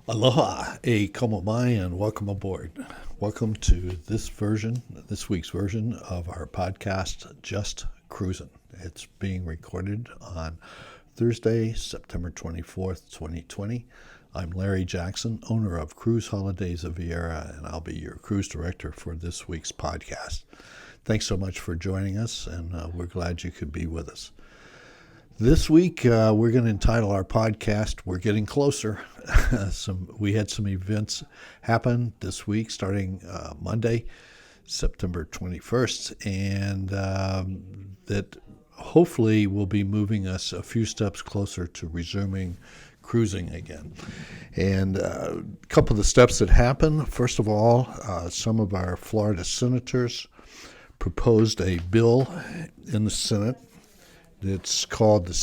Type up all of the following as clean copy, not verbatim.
Aloha, como mai, and welcome aboard. Welcome to this week's version of our podcast, Just Cruising. It's being recorded on Thursday, September 24th, 2020. I'm Larry Jackson, owner of Cruise Holidays of Viera, and I'll be your cruise director for this week's podcast. Thanks so much for joining us, and we're glad you could be with us. This week, we're going to entitle our podcast, We're Getting Closer. We had some events happen this week, starting Monday, September 21st, and that hopefully will be moving us a few steps closer to resuming cruising again. And a couple of the steps that happened, first of all, some of our Florida senators proposed a bill in the Senate. It's called the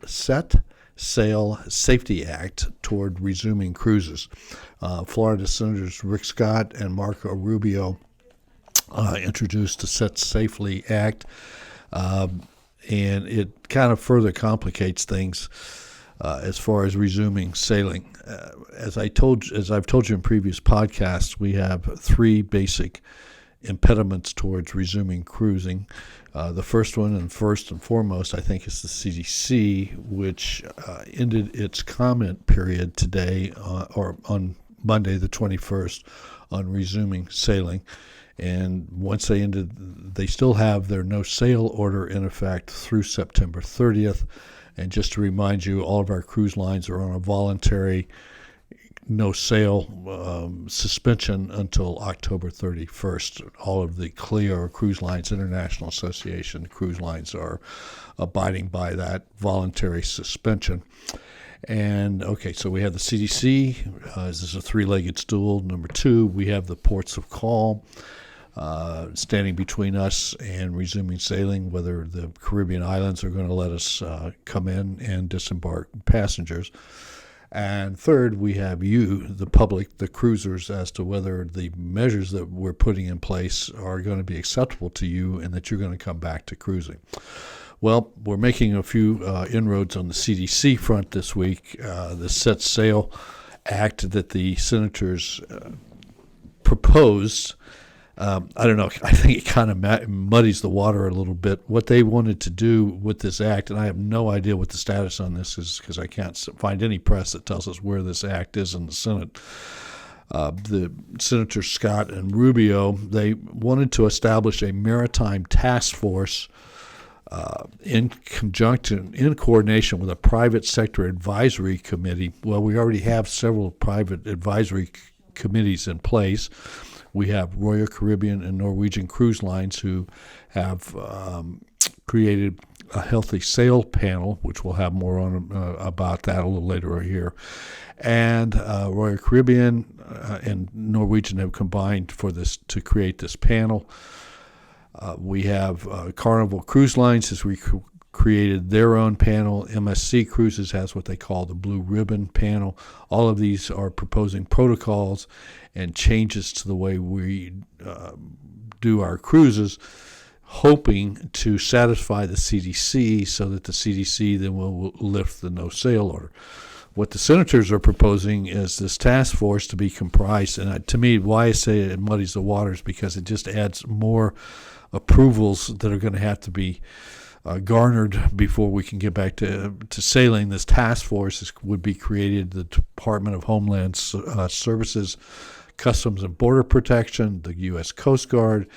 Set Sail Safety Act toward resuming cruises. Florida Senators Rick Scott and Marco Rubio introduced the Set Safely Act, and it kind of further complicates things as far as resuming sailing. As I've told you in previous podcasts, we have three basic impediments towards resuming cruising. The first one, and first and foremost, I think, is the CDC, which ended its comment period today, or on Monday the 21st, on resuming sailing. And once they ended, they still have their no sail order in effect through September 30th. And just to remind you, all of our cruise lines are on a voluntary no sail suspension until October 31st. All of the CLIA, or Cruise Lines International Association cruise lines, are abiding by that voluntary suspension. And okay, so we have the CDC. This is a three-legged stool. Number two, we have the ports of call standing between us and resuming sailing, whether the Caribbean islands are going to let us come in and disembark passengers. And third, we have you, the public, the cruisers, as to whether the measures that we're putting in place are going to be acceptable to you and that you're going to come back to cruising. Well, we're making a few inroads on the CDC front this week. The Set Sail Act that the senators proposed, I don't know, I think it kind of muddies the water a little bit. What they wanted to do with this act, and I have no idea what the status on this is because I can't find any press that tells us where this act is in the Senate. The Senators Scott and Rubio, they wanted to establish a maritime task force in coordination with a private sector advisory committee. Well, we already have several private advisory committees in place. We have Royal Caribbean and Norwegian cruise lines who have created a healthy sail panel, which we'll have more on about that a little later here. And Royal Caribbean and Norwegian have combined for this to create this panel. We have Carnival Cruise Lines has created their own panel. MSC Cruises has what they call the Blue Ribbon panel. All of these are proposing protocols and changes to the way we do our cruises, hoping to satisfy the CDC so that the CDC then will lift the no sail order. What the senators are proposing is this task force to be comprised, and to me, why I say it muddies the waters, because it just adds more approvals that are going to have to be garnered before we can get back to sailing. This task force would be created, the Department of Homeland Services, Customs and Border Protection, the U.S. Coast Guard,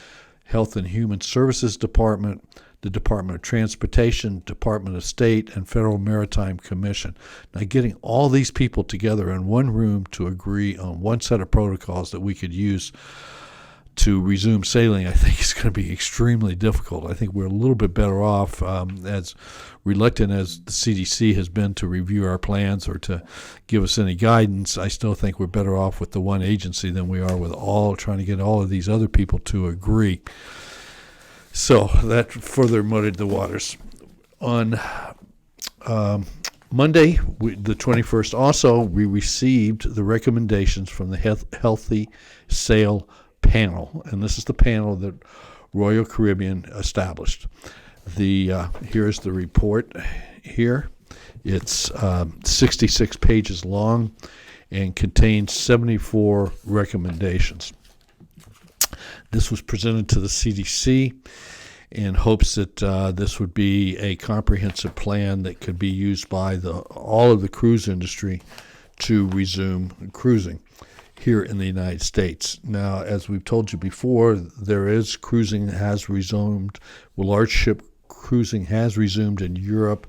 Health and Human Services Department, the Department of Transportation, Department of State, and Federal Maritime Commission. Now, getting all these people together in one room to agree on one set of protocols that we could use to resume sailing, I think is going to be extremely difficult. I think we're a little bit better off, as reluctant as the CDC has been to review our plans or to give us any guidance. I still think we're better off with the one agency than we are with trying to get all of these other people to agree. So that further muddied the waters. On Monday, the 21st, also, we received the recommendations from the Healthy Sail panel, and this is the panel that Royal Caribbean established. Here's the report here. It's 66 pages long, and contains 74 recommendations. This was presented to the CDC in hopes that this would be a comprehensive plan that could be used by all of the cruise industry to resume cruising here in the United States. Now, as we've told you before, cruising has resumed. Large ship cruising has resumed in Europe.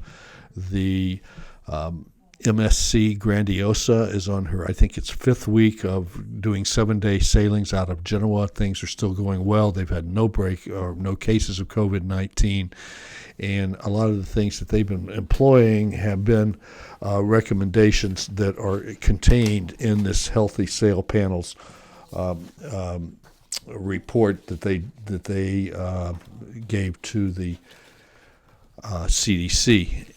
The MSC Grandiosa is on her, I think it's 5th week of doing 7-day sailings out of Genoa. Things are still going well. They've had no break or no cases of COVID-19. And a lot of the things that they've been employing have been recommendations that are contained in this Healthy Sail Panel's report that they gave to the CDC.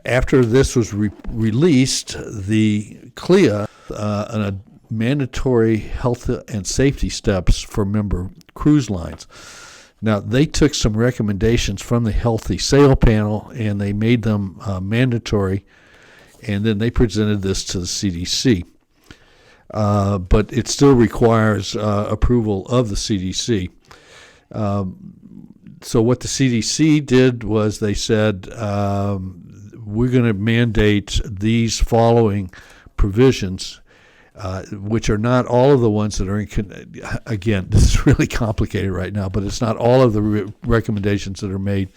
After this was released, the CLIA, a mandatory health and safety steps for member cruise lines. Now, they took some recommendations from the Healthy Sail Panel and they made them mandatory, and then they presented this to the CDC. But it still requires approval of the CDC. So what the CDC did was they said, we're going to mandate these following provisions, which are not all of the ones that are again, this is really complicated right now, but it's not all of the recommendations that are made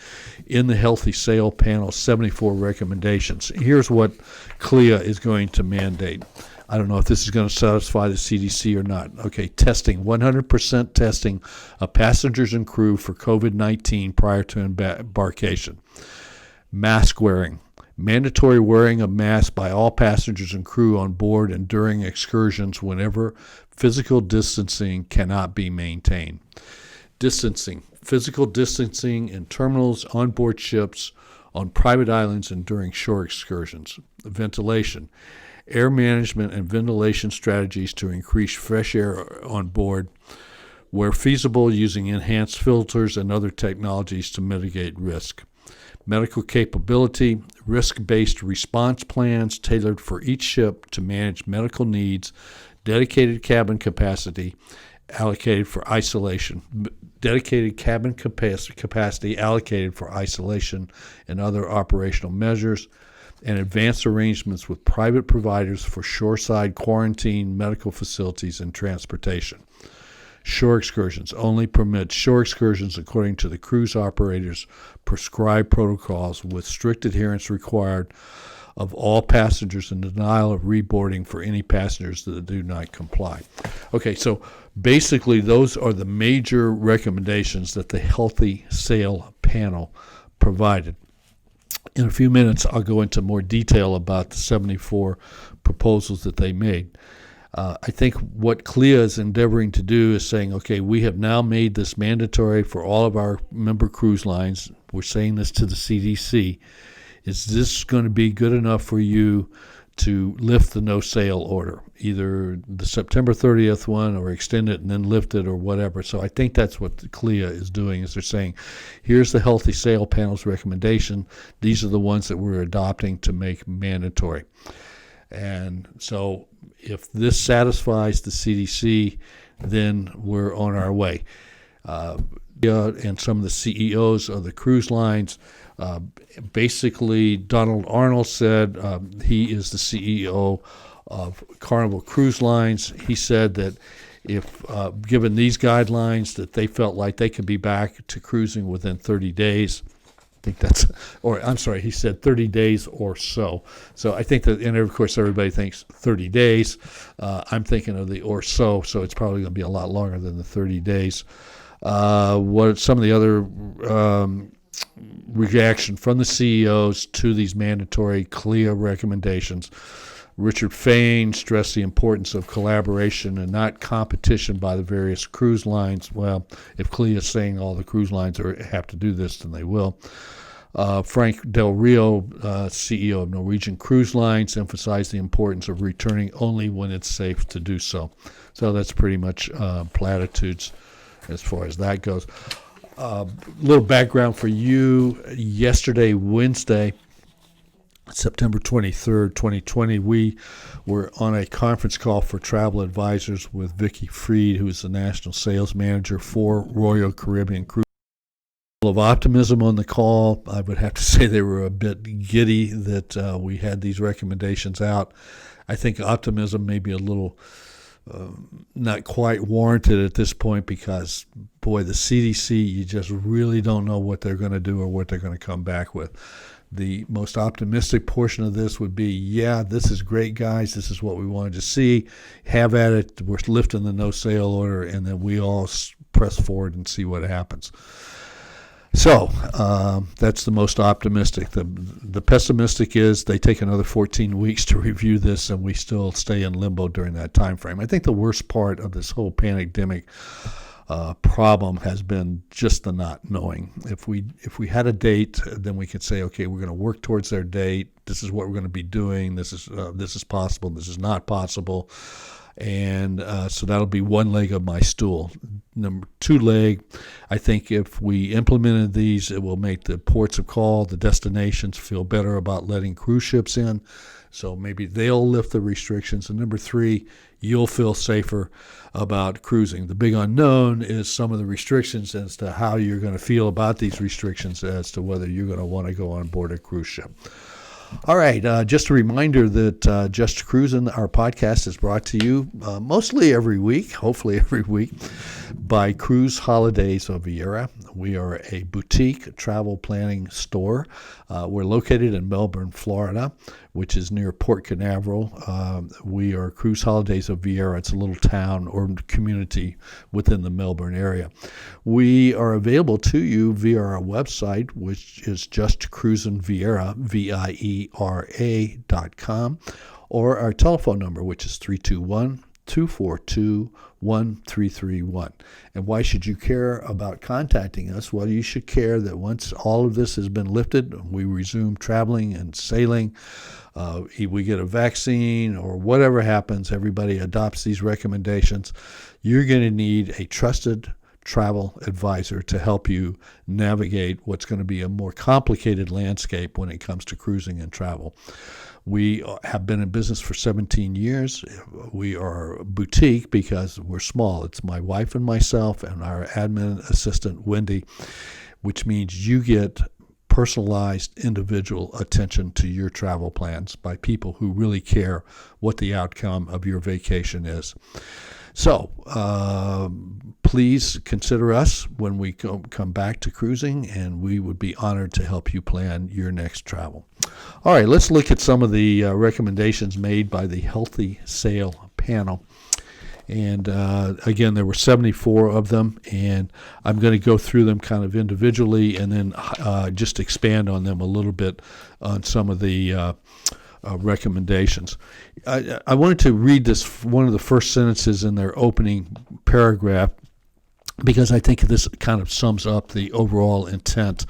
in the Healthy Sail Panel, 74 recommendations. Here's what CLIA is going to mandate. I don't know if this is going to satisfy the CDC or not. Okay, testing, 100% testing of passengers and crew for COVID-19 prior to embarkation. Mask wearing. Mandatory wearing of masks by all passengers and crew on board and during excursions whenever physical distancing cannot be maintained. Distancing. Physical distancing in terminals, on board ships, on private islands, and during shore excursions. Ventilation. Air management and ventilation strategies to increase fresh air on board, where feasible, using enhanced filters and other technologies to mitigate risk. Medical capability, risk-based response plans tailored for each ship to manage medical needs, dedicated cabin capacity allocated for isolation, dedicated cabin capacity allocated for isolation and other operational measures, and advanced arrangements with private providers for shoreside quarantine, medical facilities, and transportation. Shore excursions. Only permit shore excursions according to the cruise operator's prescribed protocols with strict adherence required of all passengers and denial of reboarding for any passengers that do not comply. Okay, so basically those are the major recommendations that the Healthy Sail Panel provided. In a few minutes, I'll go into more detail about the 74 proposals that they made. I think what CLIA is endeavoring to do is saying, okay, we have now made this mandatory for all of our member cruise lines. We're saying this to the CDC. Is this going to be good enough for you to lift the no-sail order, either the September 30th one or extend it and then lift it or whatever? So I think that's what the CLIA is doing, is they're saying, here's the Healthy Sail Panel's recommendation. These are the ones that we're adopting to make mandatory. And so if this satisfies the CDC, then we're on our way. And some of the CEOs of the cruise lines, basically Donald Arnold said, he is the CEO of Carnival Cruise Lines. He said that if given these guidelines, that they felt like they could be back to cruising within 30 days. I think that's, or I'm sorry, he said 30 days or so. So I think that, and of course everybody thinks 30 days. I'm thinking of the or so it's probably going to be a lot longer than the 30 days. What some of the other reaction from the CEOs to these mandatory CLIA recommendations? Richard Fain stressed the importance of collaboration and not competition by the various cruise lines. Well, if CLIA is saying all the cruise lines have to do this, then they will. Frank Del Rio, CEO of Norwegian Cruise Lines, emphasized the importance of returning only when it's safe to do so. So that's pretty much platitudes as far as that goes. Little background for you. Yesterday, Wednesday, September 23rd, 2020, we were on a conference call for travel advisors with Vicki Freed, who is the national sales manager for Royal Caribbean Cruise. Of optimism on the call. I would have to say they were a bit giddy that we had these recommendations out. I think optimism may be a little not quite warranted at this point because, boy, the CDC, you just really don't know what they're going to do or what they're going to come back with. The most optimistic portion of this would be, yeah, this is great, guys. This is what we wanted to see. Have at it. We're lifting the no sale order, and then we all press forward and see what happens. So that's the most optimistic. The pessimistic is they take another 14 weeks to review this, and we still stay in limbo during that time frame. I think the worst part of this whole pandemic problem has been just the not knowing. If we had a date, then we could say, okay, we're going to work towards their date. This is what we're going to be doing. This is possible. This is not possible. And so that'll be one leg of my stool. Number two leg, I think if we implemented these, it will make the ports of call, the destinations, feel better about letting cruise ships in. So maybe they'll lift the restrictions. And number three, you'll feel safer about cruising. The big unknown is some of the restrictions as to how you're going to feel about these restrictions as to whether you're going to want to go on board a cruise ship. All right, just a reminder that Just Cruising, our podcast, is brought to you mostly every week, hopefully every week, by Cruise Holidays of Viera. We are a boutique travel planning store. We're located in Melbourne, Florida, which is near Port Canaveral. We are Cruise Holidays of Viera. It's a little town or community within the Melbourne area. We are available to you via our website, which is Just Cruising Viera, Viera.com, or our telephone number, which is 321-242-1331. And why should you care about contacting us? Well, you should care that once all of this has been lifted, we resume traveling and sailing, we get a vaccine or whatever happens, everybody adopts these recommendations, you're going to need a trusted travel advisor to help you navigate what's going to be a more complicated landscape when it comes to cruising and travel. We have been in business for 17 years. We are boutique because we're small. It's my wife and myself and our admin assistant, Wendy, which means you get personalized individual attention to your travel plans by people who really care what the outcome of your vacation is. So please consider us when we come back to cruising, and we would be honored to help you plan your next travel. All right, let's look at some of the recommendations made by the Healthy Sail panel. And again, there were 74 of them, and I'm going to go through them kind of individually and then just expand on them a little bit on some of the recommendations. I wanted to read this, one of the first sentences in their opening paragraph, because I think this kind of sums up the overall intent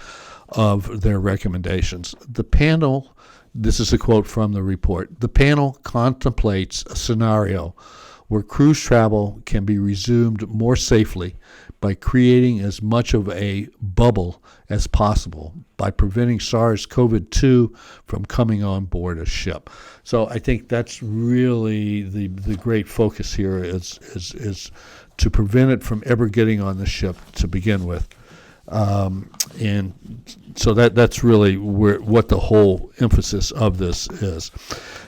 of their recommendations. The panel, this is a quote from the report, the panel contemplates a scenario where cruise travel can be resumed more safely by creating as much of a bubble as possible by preventing SARS-CoV-2 from coming on board a ship. So I think that's really the great focus here is to prevent it from ever getting on the ship to begin with. And so that's really what the whole emphasis of this is.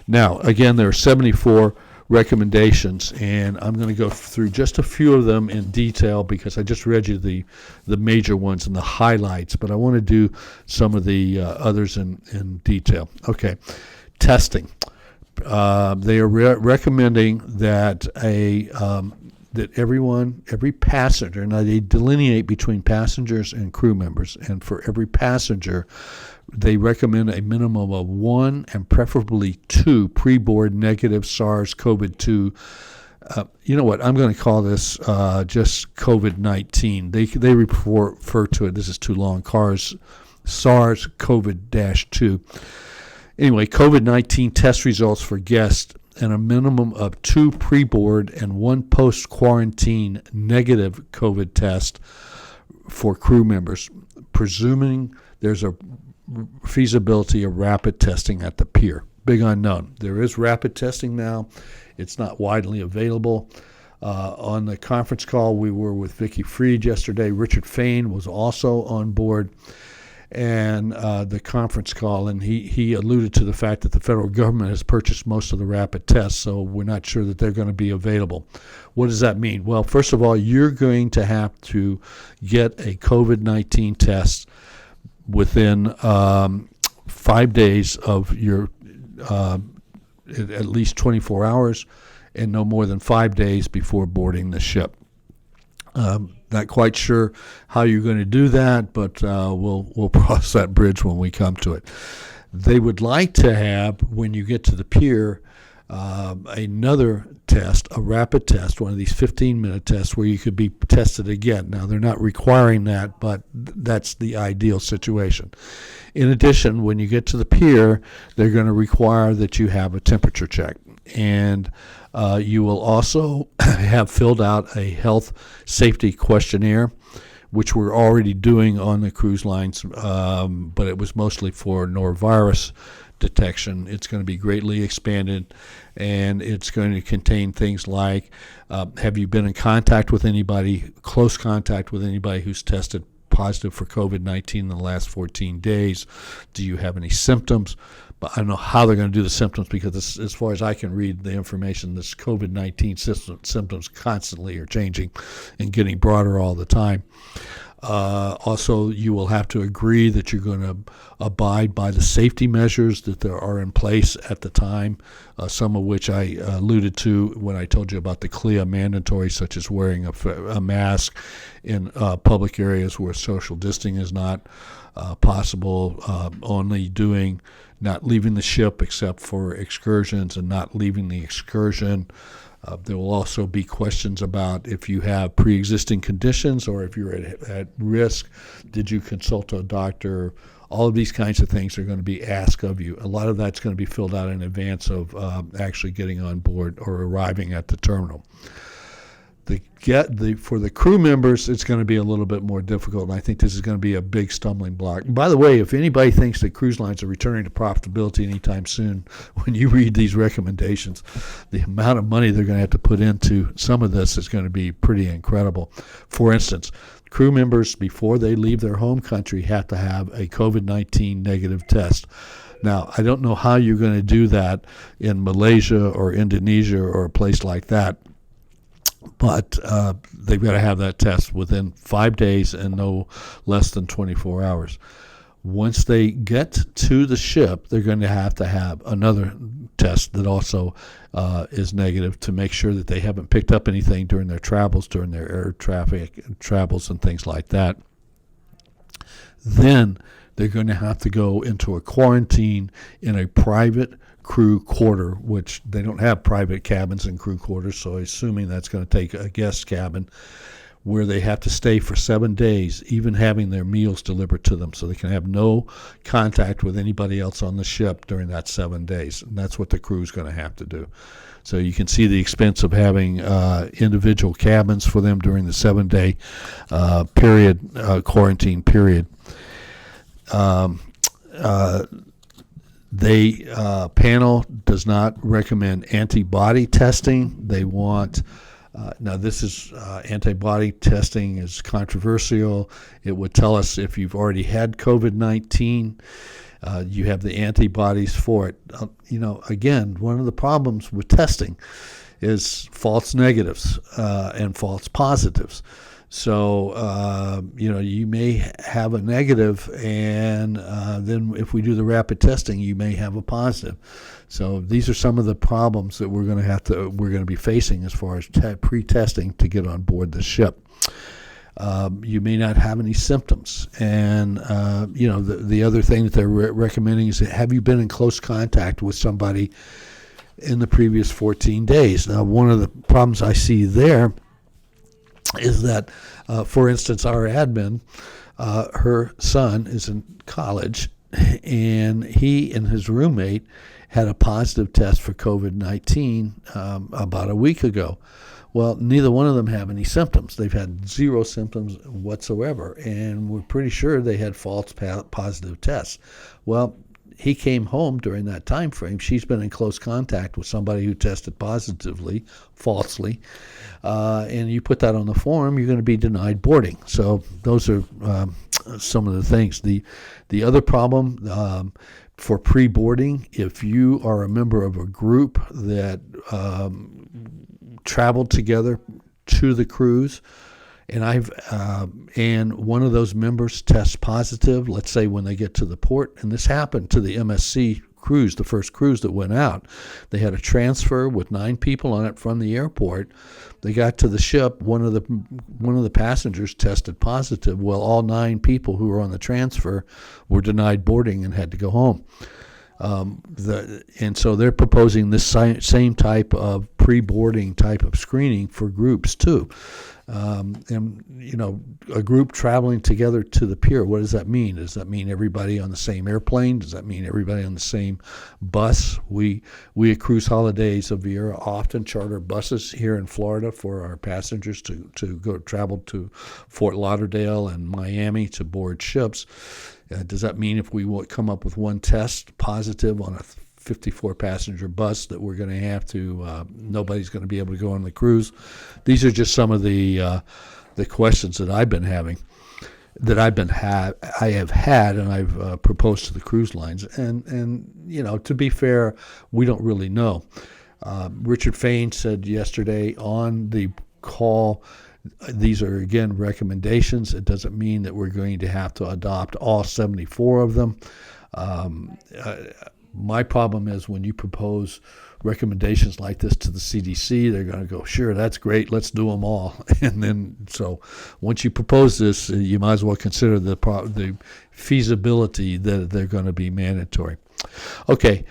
Now, again, there are 74 recommendations, and I'm going to go through just a few of them in detail because I just read you the major ones and the highlights, but I want to do some of the others in detail. Okay, testing. They are recommending that that every passenger, now they delineate between passengers and crew members, and for every passenger, they recommend a minimum of 1 and preferably 2 pre-board negative SARS-CoV-2. You know what? I'm going to call this just COVID-19. They refer to it, this is too long, SARS-CoV-2. Anyway, COVID-19 test results for guests and a minimum of 2 pre-board and 1 post-quarantine negative COVID test for crew members, presuming there's a feasibility of rapid testing at the pier. Big unknown. There is rapid testing now. It's not widely available. On the conference call, we were with Vicki Freed yesterday. Richard Fain was also on board, and the conference call, and he alluded to the fact that the federal government has purchased most of the rapid tests, so we're not sure that they're going to be available. What does that mean? Well, first of all, you're going to have to get a COVID-19 test within 5 days of your at least 24 hours and no more than 5 days before boarding the ship. Not quite sure how you're going to do that, but we'll cross that bridge when we come to it. They would like to have, when you get to the pier, another test, a rapid test, one of these 15-minute tests where you could be tested again. Now, they're not requiring that, but that's the ideal situation. In addition, when you get to the pier, they're going to require that you have a temperature check. And you will also have filled out a health safety questionnaire, which we're already doing on the cruise lines, but it was mostly for norovirus detection. It's going to be greatly expanded, and it's going to contain things like, have you been in contact with anybody, close contact with anybody who's tested positive for COVID-19 in the last 14 days? Do you have any symptoms? But I don't know how they're going to do the symptoms, because as far as I can read the information, this COVID-19 symptoms constantly are changing and getting broader all the time. Also, you will have to agree that you're going to abide by the safety measures that there are in place at the time, some of which I alluded to when I told you about the CLIA mandatory, such as wearing a mask in public areas where social distancing is not possible, not leaving the ship except for excursions and not leaving the excursion. There will also be questions about if you have pre-existing conditions or if you're at risk, did you consult a doctor? All of these kinds of things are going to be asked of you. A lot of that's going to be filled out in advance of actually getting on board or arriving at the terminal. For the crew members, it's going to be a little bit more difficult, and I think this is going to be a big stumbling block. And by the way, if anybody thinks that cruise lines are returning to profitability anytime soon, when you read these recommendations, the amount of money they're going to have to put into some of this is going to be pretty incredible. For instance, crew members, before they leave their home country, have to have a COVID-19 negative test. Now, I don't know how you're going to do that in Malaysia or Indonesia or a place like that, but they've got to have that test within 5 days and no less than 24 hours. Once they get to the ship, they're going to have another test that also is negative to make sure that they haven't picked up anything during their travels, during their air traffic travels and things like that. Then they're going to have to go into a quarantine in a private crew quarter, which they don't have private cabins in crew quarters, so assuming that's going to take a guest cabin, where they have to stay for 7 days, even having their meals delivered to them, so they can have no contact with anybody else on the ship during that 7 days. And that's what the crew is going to have to do. So you can see the expense of having individual cabins for them during the 7-day quarantine period. Panel does not recommend antibody testing. They want, now this is, antibody testing is controversial. It would tell us if you've already had COVID-19, you have the antibodies for it. Again, one of the problems with testing is false negatives and false positives. So, you may have a negative, and then if we do the rapid testing, you may have a positive. So these are some of the problems that we're going to be facing as far as pre-testing to get on board the ship. You may not have any symptoms, and the other thing that they're recommending is, have you been in close contact with somebody in the previous 14 days? Now, one of the problems I see there is that, for instance, our admin, her son is in college, and he and his roommate had a positive test for COVID-19 about a week ago. Well, neither one of them have any symptoms. They've had zero symptoms whatsoever, and we're pretty sure they had false positive tests. Well, he came home during that time frame. She's been in close contact with somebody who tested positively, falsely, and you put that on the form, you're going to be denied boarding. So those are some of the things. The other problem for pre-boarding, if you are a member of a group that traveled together to the cruise, and one of those members tests positive, let's say when they get to the port, and this happened to the MSC cruise, the first cruise that went out. They had a transfer with 9 people on it from the airport. They got to the ship, one of the passengers tested positive. Well, all 9 people who were on the transfer were denied boarding and had to go home. And so they're proposing this same type of pre-boarding type of screening for groups too. And, a group traveling together to the pier, what does that mean? Does that mean everybody on the same airplane? Does that mean everybody on the same bus? We at Cruise Holidays of Viera often charter buses here in Florida for our passengers to go travel to Fort Lauderdale and Miami to board ships. Does that mean if we come up with one test positive on a 54-passenger bus that we're going to have to, nobody's going to be able to go on the cruise? These are just some of the questions that I've been having, that I have had, and I've proposed to the cruise lines. And to be fair, we don't really know. Richard Fain said yesterday on the call, these are, again, recommendations. It doesn't mean that we're going to have to adopt all 74 of them. My problem is when you propose recommendations like this to the CDC, they're going to go, sure, that's great, let's do them all. And then, so once you propose this, you might as well consider the feasibility that they're going to be mandatory. Okay.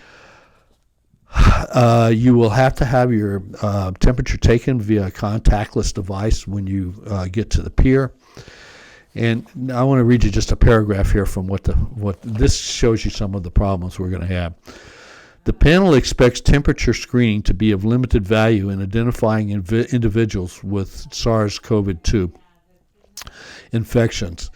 You will have to have your temperature taken via a contactless device when you get to the pier. And I want to read you just a paragraph here from what this shows you some of the problems we're going to have. The panel expects temperature screening to be of limited value in identifying individuals with SARS-CoV-2 infections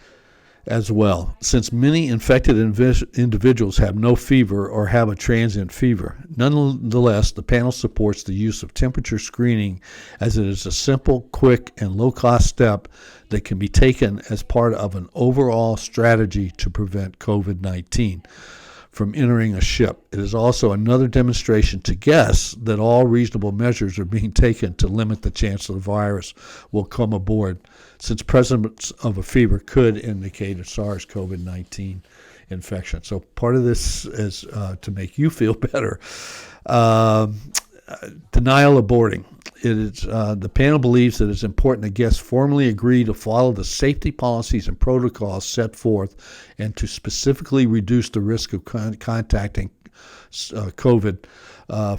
as well, since many infected individuals have no fever or have a transient fever. Nonetheless, the panel supports the use of temperature screening as it is a simple, quick, and low-cost step that can be taken as part of an overall strategy to prevent COVID-19 from entering a ship. It is also another demonstration to guests that all reasonable measures are being taken to limit the chance that the virus will come aboard, since presence of a fever could indicate a SARS-CoV-19 infection. So part of this is to make you feel better. Denial of boarding. It is the panel believes that it's important that guests formally agree to follow the safety policies and protocols set forth and to specifically reduce the risk of contacting COVID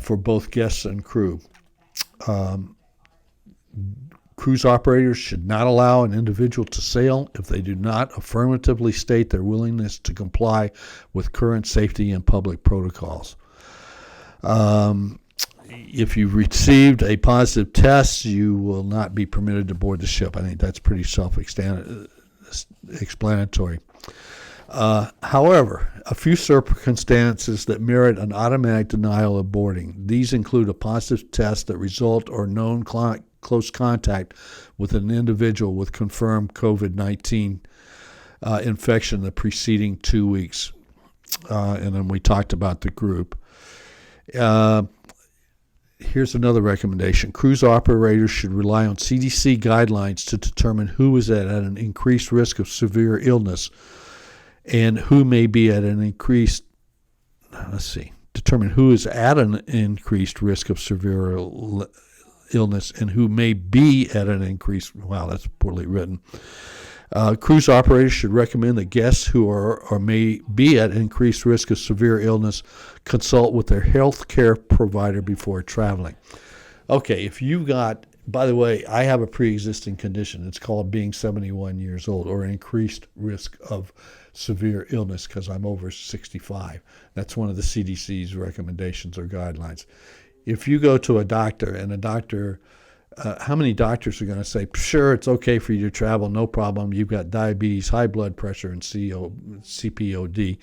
for both guests and crew. Cruise operators should not allow an individual to sail if they do not affirmatively state their willingness to comply with current safety and public protocols. If you've received a positive test, you will not be permitted to board the ship. I think that's pretty self-explanatory. However, a few circumstances that merit an automatic denial of boarding. These include a positive test that result or known close contact with an individual with confirmed COVID-19 infection the preceding 2 weeks. And then we talked about the group. Here's another recommendation. Cruise operators should rely on CDC guidelines to determine who is at an increased risk of severe illness and who may be at an increased, determine who is at an increased risk of severe illness and who may be at an increased, wow, that's poorly written. Cruise operators should recommend that guests who are or may be at increased risk of severe illness consult with their health care provider before traveling. Okay, if you've got By the way, I have a pre-existing condition. It's called being 71 years old, or increased risk of severe illness because I'm over 65. That's one of the CDC's recommendations or guidelines. If you go to a doctor and a doctor, how many doctors are going to say, sure, it's okay for you to travel, no problem. You've got diabetes, high blood pressure, and CPOD,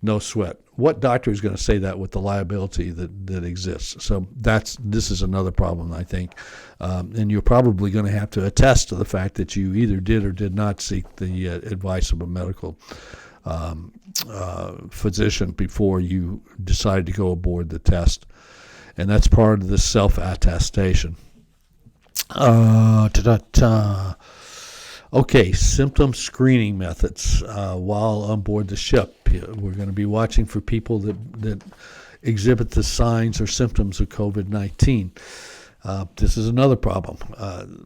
no sweat. What doctor is going to say that with the liability that exists? So this is another problem, I think. And you're probably going to have to attest to the fact that you either did or did not seek the advice of a medical physician before you decided to go aboard the test. And that's part of the self-attestation. Okay, symptom screening methods while on board the ship. We're going to be watching for people that exhibit the signs or symptoms of COVID-19. This is another problem.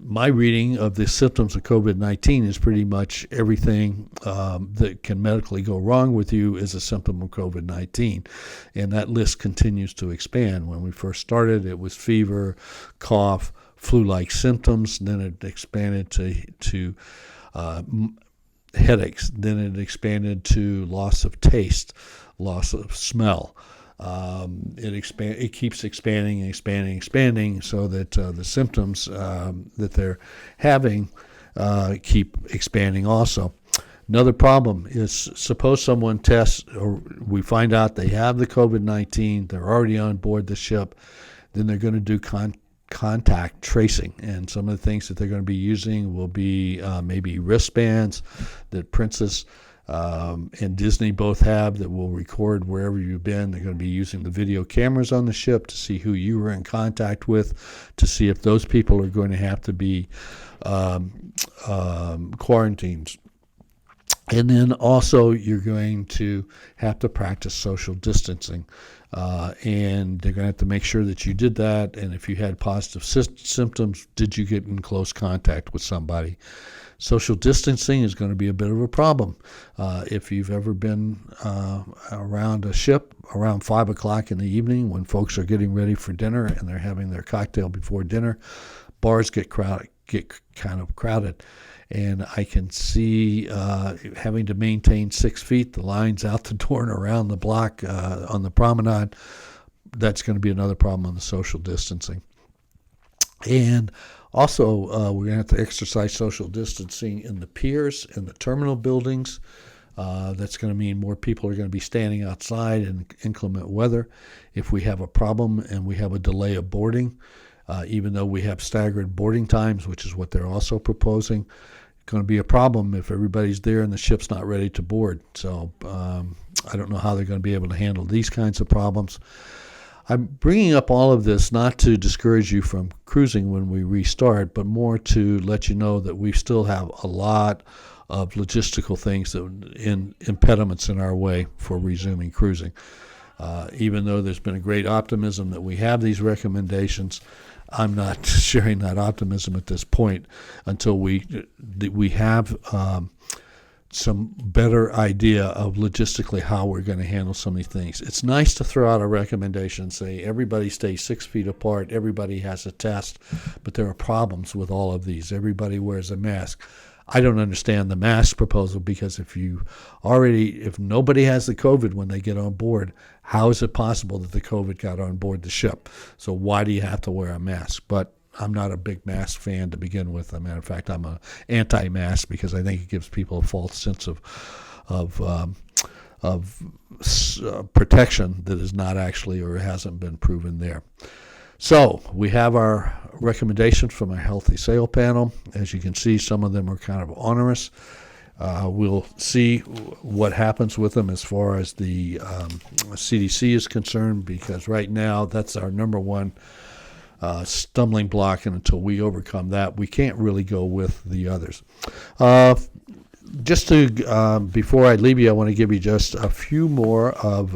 My reading of the symptoms of COVID-19 is pretty much everything that can medically go wrong with you is a symptom of COVID-19. And that list continues to expand. When we first started, it was fever, cough, flu-like symptoms. Then it expanded to headaches. Then it expanded to loss of taste, loss of smell. It keeps expanding, so that the symptoms that they're having keep expanding also. Another problem is, suppose someone tests, or we find out they have the COVID-19, they're already on board the ship, then they're going to do contact tracing, and some of the things that they're going to be using will be maybe wristbands that Princess and Disney both have that will record wherever you've been. They're going to be using the video cameras on the ship to see who you were in contact with, to see if those people are going to have to be quarantined. And then also you're going to have to practice social distancing. And they're going to have to make sure that you did that. And if you had positive symptoms, did you get in close contact with somebody? Social distancing is going to be a bit of a problem. If you've ever been around a ship around 5 o'clock in the evening when folks are getting ready for dinner and they're having their cocktail before dinner, bars get kind of crowded. And I can see having to maintain 6 feet, the lines out the door and around the block on the promenade. That's going to be another problem on the social distancing. And also, we're going to have to exercise social distancing in the piers, in the terminal buildings. That's going to mean more people are going to be standing outside in inclement weather. If we have a problem and we have a delay of boarding, even though we have staggered boarding times, which is what they're also proposing, it's going to be a problem if everybody's there and the ship's not ready to board. So I don't know how they're going to be able to handle these kinds of problems. I'm bringing up all of this not to discourage you from cruising when we restart, but more to let you know that we still have a lot of logistical things impediments in our way for resuming cruising. Even though there's been a great optimism that we have these recommendations, I'm not sharing that optimism at this point until we have some better idea of logistically how we're going to handle some of these things. It's nice to throw out a recommendation and say everybody stay 6 feet apart, everybody has a test, but there are problems with all of these. Everybody wears a mask. I don't understand the mask proposal because if nobody has the COVID when they get on board, how is it possible that the COVID got on board the ship? So why do you have to wear a mask? But I'm not a big mask fan to begin with. As a matter of fact, I'm an anti-mask because I think it gives people a false sense of protection that is not actually or hasn't been proven there. So we have our recommendations from our Healthy Sail panel. As you can see, some of them are kind of onerous. We'll see what happens with them as far as the CDC is concerned, because right now that's our number one stumbling block, and until we overcome that, we can't really go with the others. Just to before I leave you, I want to give you just a few more of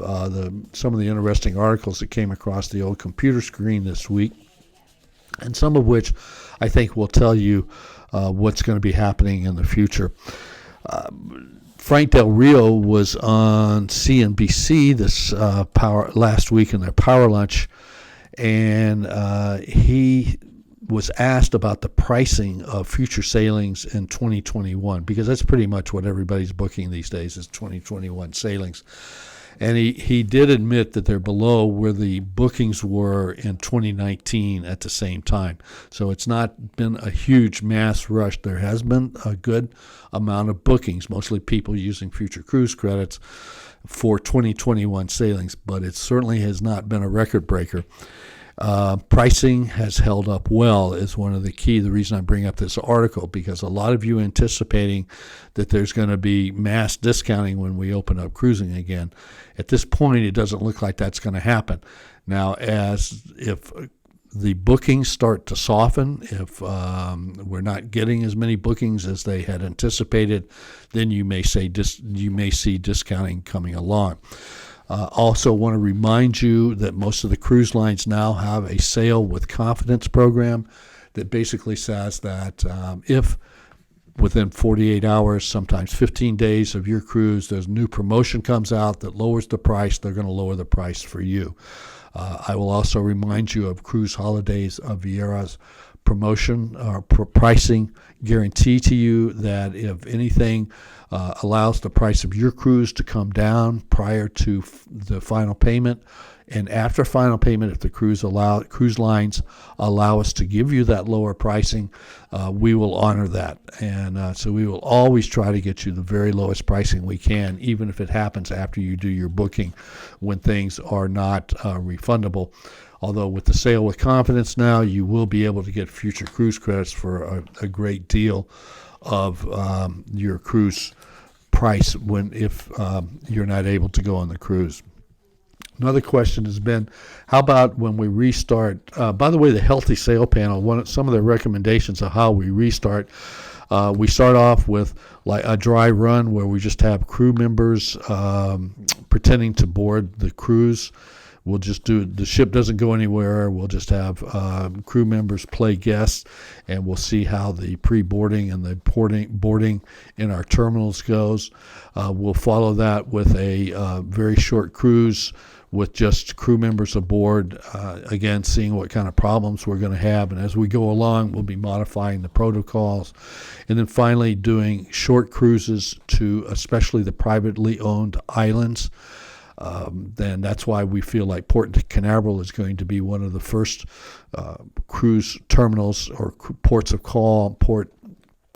some of the interesting articles that came across the old computer screen this week, and some of which I think will tell you what's going to be happening in the future. Frank Del Rio was on CNBC this last week in their Power Lunch, and he was asked about the pricing of future sailings in 2021, because that's pretty much what everybody's booking these days is 2021 sailings. And he did admit that they're below where the bookings were in 2019 at the same time. So it's not been a huge mass rush. There has been a good amount of bookings, mostly people using future cruise credits for 2021 sailings, but it certainly has not been a record breaker. Pricing has held up well is one of the reason I bring up this article, because a lot of you anticipating that there's going to be mass discounting when we open up cruising again. At this point, it doesn't look like that's going to happen. Now, if the bookings start to soften, if we're not getting as many bookings as they had anticipated, then you may see discounting coming along. Also want to remind you that most of the cruise lines now have a Sail with Confidence program that basically says that if within 48 hours, sometimes 15 days of your cruise, there's a new promotion comes out that lowers the price, they're going to lower the price for you. I will also remind you of Cruise Holidays of Viera's promotion or pricing guarantee to you that if anything allows the price of your cruise to come down prior to the final payment and after final payment, if the cruise lines allow us to give you that lower pricing, we will honor that. And so we will always try to get you the very lowest pricing we can, even if it happens after you do your booking when things are not refundable. Although with the Sail with Confidence now, you will be able to get future cruise credits for a great deal of your cruise price if you're not able to go on the cruise. Another question has been, how about when we restart? By the way, the Healthy Sail Panel, some of the recommendations of how we restart, we start off with like a dry run where we just have crew members pretending to board the cruise. We'll just the ship doesn't go anywhere. We'll just have crew members play guests, and we'll see how the pre-boarding and the boarding in our terminals goes. We'll follow that with a very short cruise with just crew members aboard, again, seeing what kind of problems we're going to have. And as we go along, we'll be modifying the protocols. And then finally doing short cruises to especially the privately owned islands. Then that's why we feel like Port Canaveral is going to be one of the first cruise terminals or ports of call,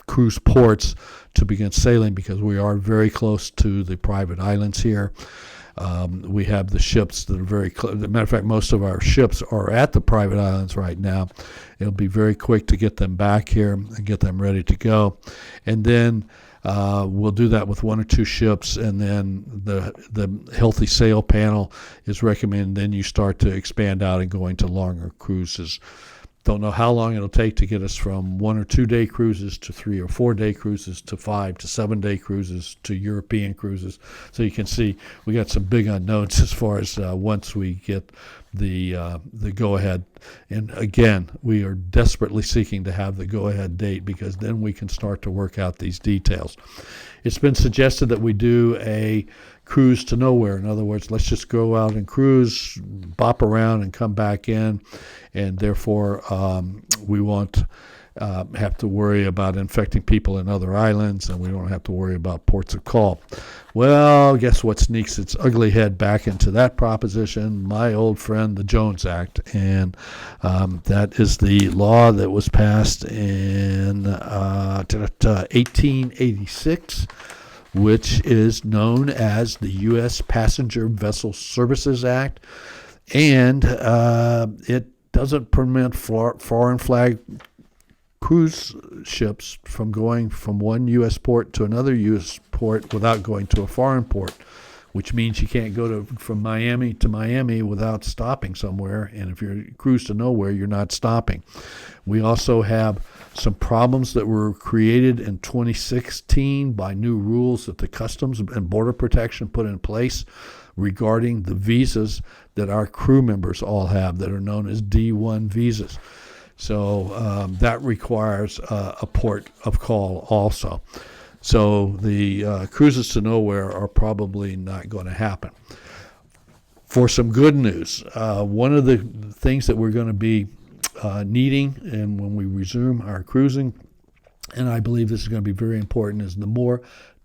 cruise ports to begin sailing, because we are very close to the private islands here. We have the ships that are very close. As a matter of fact, most of our ships are at the private islands right now. It'll be very quick to get them back here and get them ready to go. And then we'll do that with one or two ships, and then the Healthy Sail Panel is recommended. Then you start to expand out and go into longer cruises. Don't know how long it'll take to get us from 1 or 2 day cruises to 3 or 4 day cruises to 5 to 7 day cruises to European cruises. So you can see we got some big unknowns as far as once we get the go-ahead. And again, we are desperately seeking to have the go-ahead date, because then we can start to work out these details. It's been suggested that we do a cruise to nowhere. In other words, let's just go out and cruise, bop around, and come back in, and therefore we won't have to worry about infecting people in other islands, and we don't have to worry about ports of call. Well, guess what sneaks its ugly head back into that proposition? My old friend, the Jones Act. And that is the law that was passed in 1886, which is known as the U.S. Passenger Vessel Services Act. And it doesn't permit foreign flag cruise ships from going from one U.S. port to another U.S. port without going to a foreign port, which means you can't go from Miami to Miami without stopping somewhere. And if you're cruise to nowhere, you're not stopping. We also have some problems that were created in 2016 by new rules that the Customs and Border Protection put in place regarding the visas that our crew members all have that are known as D1 visas. So that requires a port of call also. So the cruises to nowhere are probably not going to happen. For some good news, one of the things that we're going to be needing, and when we resume our cruising, and I believe this is going to be very important, is the more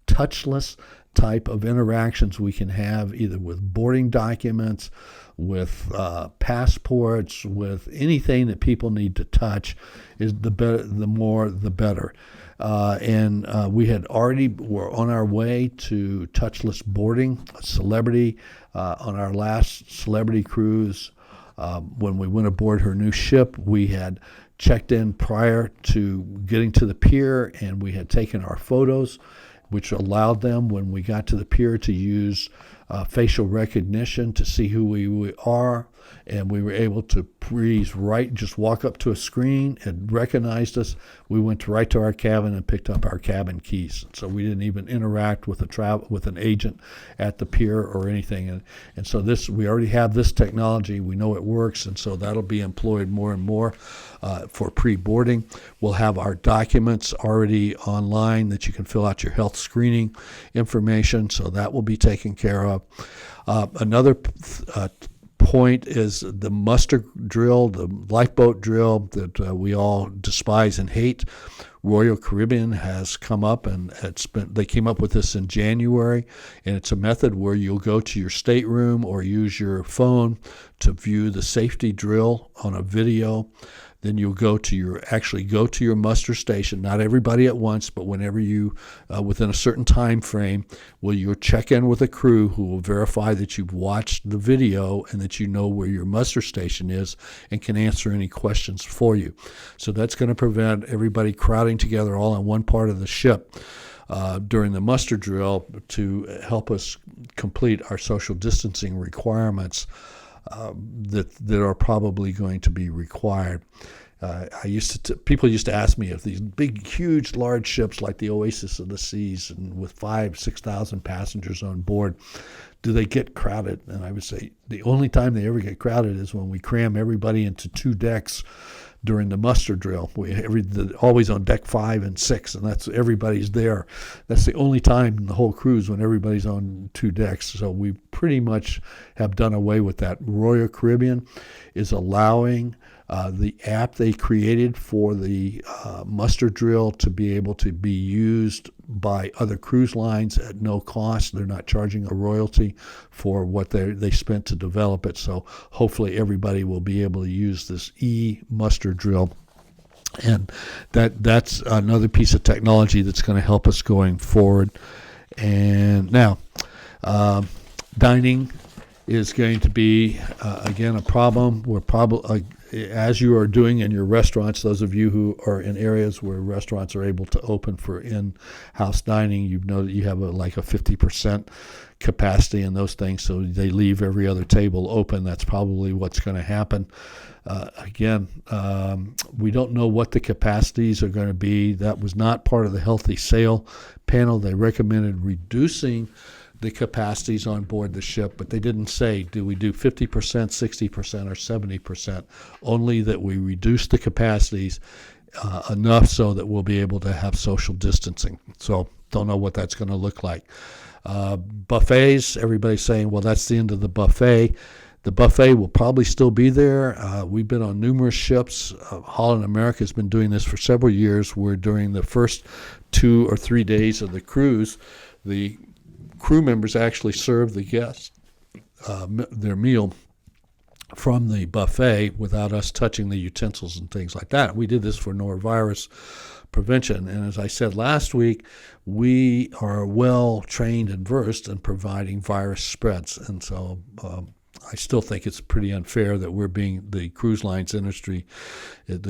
touchless type of interactions we can have, either with boarding documents, with passports, with anything that people need to touch, is the better, the more the better. And we were on our way to touchless boarding. A celebrity on our last celebrity cruise, when we went aboard her new ship, we had checked in prior to getting to the pier, and we had taken our photos, which allowed them, when we got to the pier, to use facial recognition to see who we are. And we were able to just walk up to a screen. It recognized us. We went right to our cabin and picked up our cabin keys. So we didn't even interact with an agent at the pier or anything. And so we already have this technology. We know it works, and so that'll be employed more and more for pre-boarding. We'll have our documents already online that you can fill out your health screening information, so that will be taken care of. Another point is the muster drill, the lifeboat drill that we all despise and hate. Royal Caribbean has come up, and they came up with this in January, and it's a method where you'll go to your stateroom or use your phone to view the safety drill on a video. Then you'll go to your muster station, not everybody at once, but whenever you, within a certain time frame, you'll check in with a crew who will verify that you've watched the video and that you know where your muster station is and can answer any questions for you. So that's going to prevent everybody crowding together all in one part of the ship during the muster drill to help us complete our social distancing requirements that are probably going to be required. People used to ask me if these big, huge, large ships like the Oasis of the Seas and with 5,000-6,000 passengers on board, do they get crowded? And I would say the only time they ever get crowded is when we cram everybody into 2 decks during the muster drill. Always on deck 5 and 6, and that's everybody's there. That's the only time in the whole cruise when everybody's on 2 decks. So we pretty much have done away with that. Royal Caribbean is allowing the app they created for the muster drill to be able to be used by other cruise lines at no cost. They're not charging a royalty for what they spent to develop it. So hopefully everybody will be able to use this muster drill. And that's another piece of technology that's going to help us going forward. And now, dining is going to be, again, a problem. We're probably, as you are doing in your restaurants, those of you who are in areas where restaurants are able to open for in-house dining, you know that you have like a 50% capacity in those things, so they leave every other table open. That's probably what's going to happen. Again, we don't know what the capacities are going to be. That was not part of the Healthy Sail panel. They recommended reducing the capacities on board the ship, but they didn't say, do we do 50%, 60%, or 70%? Only that we reduce the capacities enough so that we'll be able to have social distancing. So don't know what that's going to look like. Buffets, everybody's saying, well, that's the end of the buffet. The buffet will probably still be there. We've been on numerous ships. Holland America has been doing this for several years, where during the first 2 or 3 days of the cruise, the crew members actually serve the guests their meal from the buffet without us touching the utensils and things like that. We did this for norovirus prevention. And as I said last week, we are well trained and versed in providing virus spreads. And so I still think it's pretty unfair that the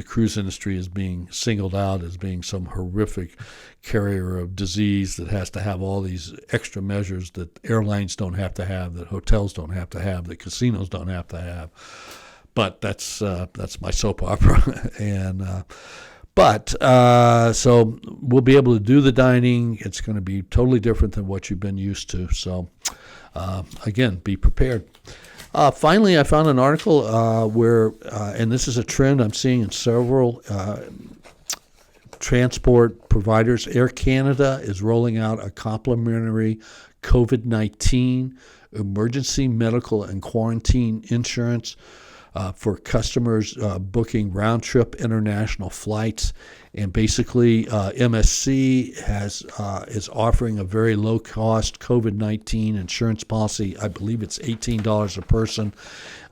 cruise industry is being singled out as being some horrific carrier of disease that has to have all these extra measures that airlines don't have to have, that hotels don't have to have, that casinos don't have to have. But that's my soap opera. And so we'll be able to do the dining. It's going to be totally different than what you've been used to. So again, be prepared. Finally, I found an article where, and this is a trend I'm seeing in several transport providers. Air Canada is rolling out a complimentary COVID-19 emergency medical and quarantine insurance for customers booking round-trip international flights. And basically, MSC is offering a very low-cost COVID-19 insurance policy. I believe it's $18 a person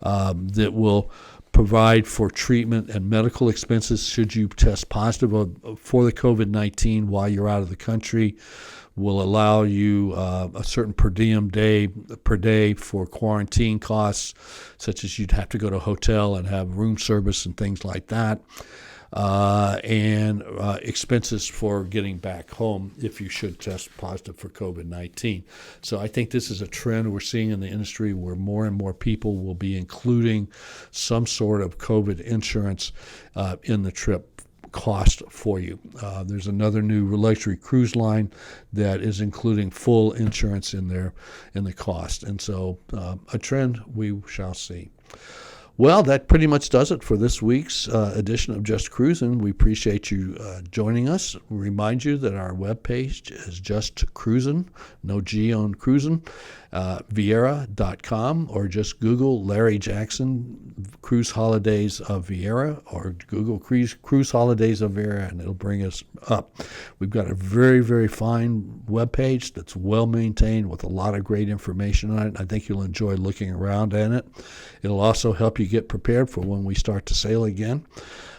that will provide for treatment and medical expenses should you test positive for the COVID-19 while you're out of the country. Will allow you a certain per diem day per day for quarantine costs, such as you'd have to go to a hotel and have room service and things like that, and expenses for getting back home if you should test positive for COVID-19. So I think this is a trend we're seeing in the industry where more and more people will be including some sort of COVID insurance in the trip cost for you. There's another new luxury cruise line that is including full insurance in the cost. And so a trend we shall see. Well, that pretty much does it for this week's edition of Just Cruisin'. We appreciate you joining us. We remind you that our webpage is Just Cruisin', no G on cruisin', Viera.com, or just Google Larry Jackson Cruise Holidays of Viera, or Google Cruise Holidays of Viera, and it'll bring us up. We've got a very, very fine webpage that's well maintained with a lot of great information on it. I think you'll enjoy looking around in it. It'll also help you get prepared for when we start to sail again.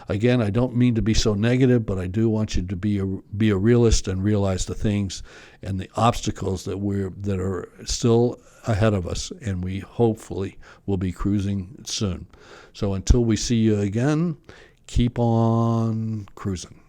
Again, I don't mean to be so negative, but I do want you to be a realist and realize the things and the obstacles that are still ahead of us, and we hopefully will be cruising soon. So until we see you again, keep on cruising.